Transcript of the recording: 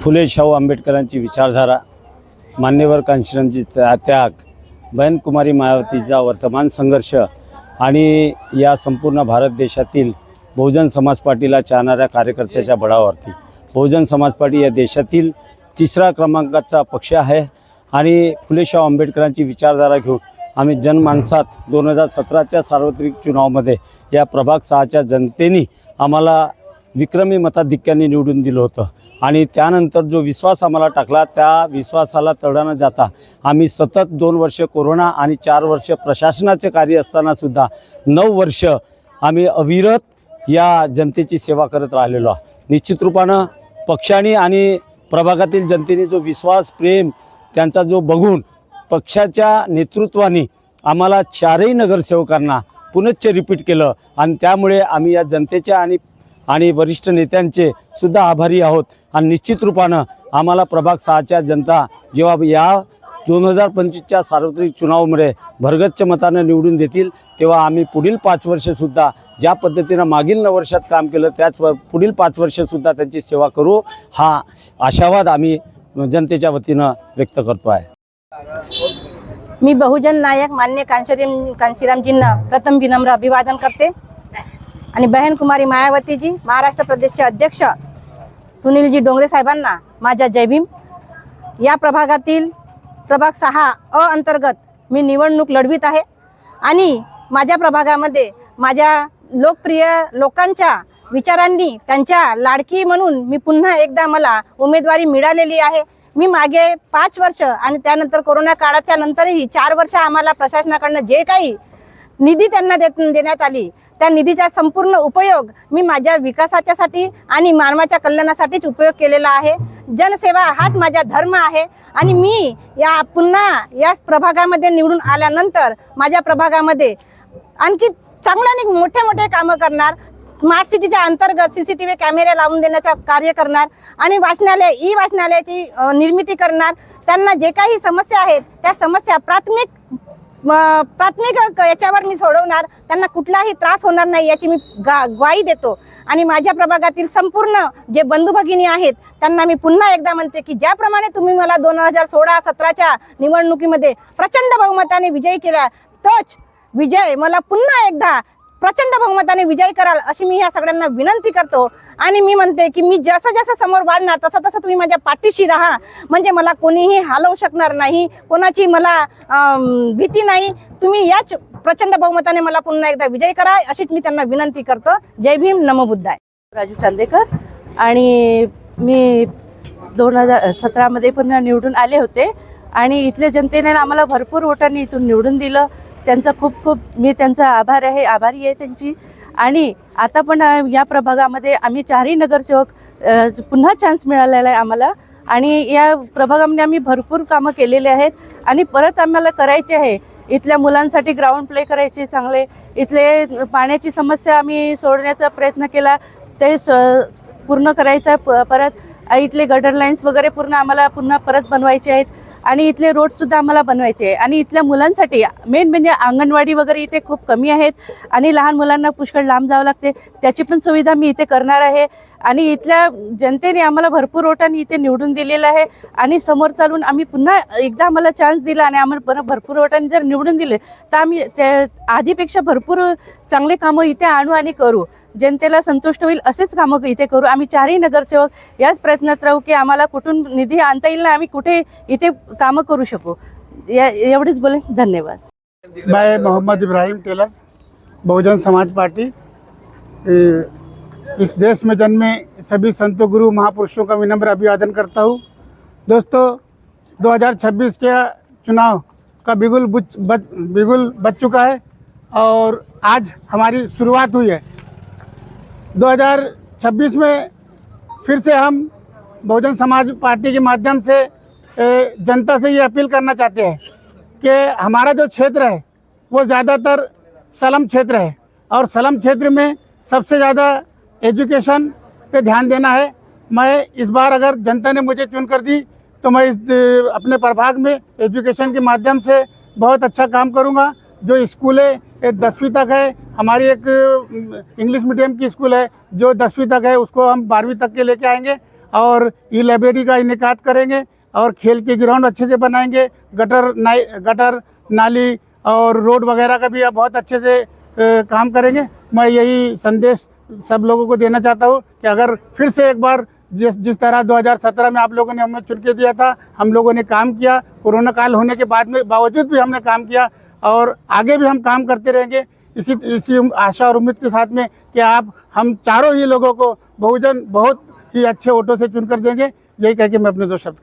फुले शाहू आंबेडकरांची विचारधारा, मान्यवर कांशीरामजी त्याग, बहनकुमारी मायावतीचा वर्तमान संघर्ष आणि या संपूर्ण भारत देशातील बहुजन समाज पार्टीला चाहणाऱ्या कार्यकर्त्याच्या बळावरती बहुजन समाज पार्टी या देशातील 3रा क्रमांकाचा पक्ष आहे आणि फुले शाहू आंबेडकरांची विचारधारा घेऊन आम्ही जनमानसात 2017च्या सार्वत्रिक चुनावामध्ये या प्रभाग 6च्या जनतेने आम्हाला विक्रमी मताधिक्याने निवडून दिलं होतं आणि त्यानंतर जो विश्वास आम्हाला टाकला त्या विश्वासाला तडा न जाता आम्ही सतत 2 वर्ष कोरोना आणि 4 वर्ष प्रशासनाचे कार्य असतानासुद्धा 9 वर्ष आम्ही अविरत या जनतेची सेवा करत राहिलेलो आहे। निश्चित रूपानं पक्षाने आणि प्रभागातील जनतेने जो विश्वास प्रेम त्यांचा जो बघून पक्षाच्या नेतृत्वाने आम्हाला 4ही नगरसेवकांना पुनश्च रिपीट केलं आणि त्यामुळे आम्ही या जनतेच्या आणि वरिष्ठ नेत्यांचे सुद्धा आभारी आहोत आणि निश्चित रूपानं आम्हाला प्रभाग 6च्या जनता जेव्हा या 2025च्या सार्वत्रिक चुनावामध्ये भरगच्च मतानं निवडून देतील तेव्हा आम्ही पुढील 5 वर्षसुद्धा ज्या पद्धतीनं मागील 9 वर्षात काम केलं त्याच पुढील 5 वर्षसुद्धा त्यांची सेवा करू हा आशावाद आम्ही जनतेच्या वतीनं व्यक्त करतो आहे। मी बहुजन नायक मान्य कांशीरामजींना प्रथम विनम्र अभिवादन करते आणि बहनकुमारी मायावतीजी महाराष्ट्र प्रदेशचे अध्यक्ष सुनीलजी डोंगरे साहेबांना माझा जय भीम। या प्रभागातील प्रभाग 6 अंतर्गत मी निवडणूक लढवित आहे आणि माझ्या प्रभागामध्ये माझ्या लोकप्रिय लोकांच्या विचारांनी त्यांच्या लाडकी म्हणून मी पुन्हा एकदा मला उमेदवारी मिळालेली आहे। मी मागे 5 वर्ष आणि त्यानंतर कोरोना काळाच्या नंतरही 4 वर्ष आम्हाला प्रशासनाकडून जे काही निधी त्यांना देण्यात आली त्या निधीचा संपूर्ण उपयोग मी माझ्या विकासाच्यासाठी आणि मानवाच्या कल्याणासाठीच उपयोग केलेला आहे। जनसेवा हाच माझा धर्म आहे आणि मी या पुन्हा या प्रभागामध्ये निवडून आल्यानंतर माझ्या प्रभागामध्ये आणखी चांगल्याने मोठे कामं करणार। स्मार्ट सिटीच्या अंतर्गत CCTV कॅमेरे लावून देण्याचा कार्य करणार आणि वाचनालय ई वाचनालयाची निर्मिती करणार। त्यांना जे काही समस्या आहेत त्या समस्या प्राथमिक याच्यावर मी सोडवणार, त्यांना कुठलाही त्रास होणार नाही याची मी ग्वाही देतो आणि माझ्या प्रभागातील संपूर्ण जे बंधू भगिनी आहेत त्यांना मी पुन्हा एकदा म्हणते की ज्याप्रमाणे तुम्ही मला 2016-17च्या निवडणुकीमध्ये प्रचंड बहुमताने विजयी केला तोच विजय मला पुन्हा एकदा प्रचंड बहुमताने विजयी कराल अशी मी या सगळ्यांना विनंती करतो आणि मी म्हणते की मी जसं समोर वाढणार तसं तुम्ही माझ्या पाठीशी राहा, म्हणजे मला कोणीही हलवू शकणार नाही, कोणाची मला भीती नाही। तुम्ही याच प्रचंड बहुमताने मला पुन्हा एकदा विजयी करा अशीच मी त्यांना विनंती करतो। जय भीम, नमो बुद्धाय। राजू चांदेकर आणि मी 2017 मध्ये पण निवडून आले होते आणि इथल्या जनतेने आम्हाला भरपूर वोटांनी इथून निवडून दिलं। त्यांचा खूप खूप मी त्यांचा आभारी आहे त्यांची. आणि आता पण या प्रभागामध्ये आम्ही 4ही नगरसेवक पुन्हा चान्स मिळालेला आहे आम्हाला. आणि या प्रभागामध्ये आम्ही भरपूर कामं केलेले आहेत आणि परत आम्हाला करायचे आहे. इथल्या मुलांसाठी ग्राउंड प्ले करायचे चांगले, इथले पाण्याची समस्या आम्ही सोडण्याचा प्रयत्न केला, ते पूर्ण करायचा. परत इथले गटर लाईन्स वगैरे पुन्हा परत बनवायचे आहेत आणि इथले रोडसुद्धा आम्हाला बनवायचे आहे. आणि इथल्या मुलांसाठी मेन म्हणजे अंगणवाडी वगैरे इथे खूप कमी आहेत आणि लहान मुलांना पुष्कळ लांब जावं लागते, त्याची पण सुविधा मी इथे करणार आहे. आणि इथल्या जनतेने आम्हाला भरपूर वोटांनी इथे निवडून दिलेलं आहे आणि समोर चालून आम्ही पुन्हा एकदा आम्हाला चान्स दिला आणि आम्हाला भरपूर वोटांनी जर निवडून दिले तर आम्ही त्या आधीपेक्षा भरपूर चांगले कामं इथे आणू आणि करू. जनतेला संतुष्ट होईल असेच कामं इथे करू. आम्ही 4ही नगरसेवक याच प्रयत्नात राहू की आम्हाला कुठून निधी आणता येईल ना, आम्ही कुठे इथे कामं करू शकू. एवढेच बोले. धन्यवाद. मैं मोहम्मद इब्राहिम टेलर, बहुजन समाज पार्टी। इस देश में जन्मे सभी संतों गुरु महापुरुषों का विनम्र अभिवादन करता हूँ। दोस्तों, 2026 के चुनाव का बिगुल बज चुका है और आज हमारी शुरुआत हुई है। 2026 में फिर से हम बहुजन समाज पार्टी के माध्यम से जनता से ये अपील करना चाहते हैं कि हमारा जो क्षेत्र है वो ज़्यादातर स्लम क्षेत्र है और स्लम क्षेत्र में सबसे ज़्यादा एजुकेशन पे ध्यान देना है। मैं इस बार अगर जनता ने मुझे चुन कर दी तो मैं अपने प्रभाग में एजुकेशन के माध्यम से बहुत अच्छा काम करूँगा। जो स्कूलें 10वीं तक है, हमारी एक इंग्लिश मीडियम की स्कूल है जो 10वीं तक है, उसको हम 12वीं तक के लेके आएंगे और ई लाइब्रेरी का इनेकाद करेंगे और खेल के ग्राउंड अच्छे से बनाएंगे। गटर नाली और रोड वगैरह का भी बहुत अच्छे से काम करेंगे। मैं यही संदेश सब लोगों को देना चाहता हूँ कि अगर फिर से एक बार जिस तरह 2017 में आप लोगों ने हमें चुन के दिया था, हम लोगों ने काम किया। कोरोना काल होने के बावजूद भी हमने काम किया और आगे भी हम काम करते रहेंगे इसी आशा और उम्मीद के साथ में कि हम चारों ही लोगों को बहुजन बहुत ही अच्छे वोटों से चुनकर देंगे। यही कह के मैं अपने 2 शब्द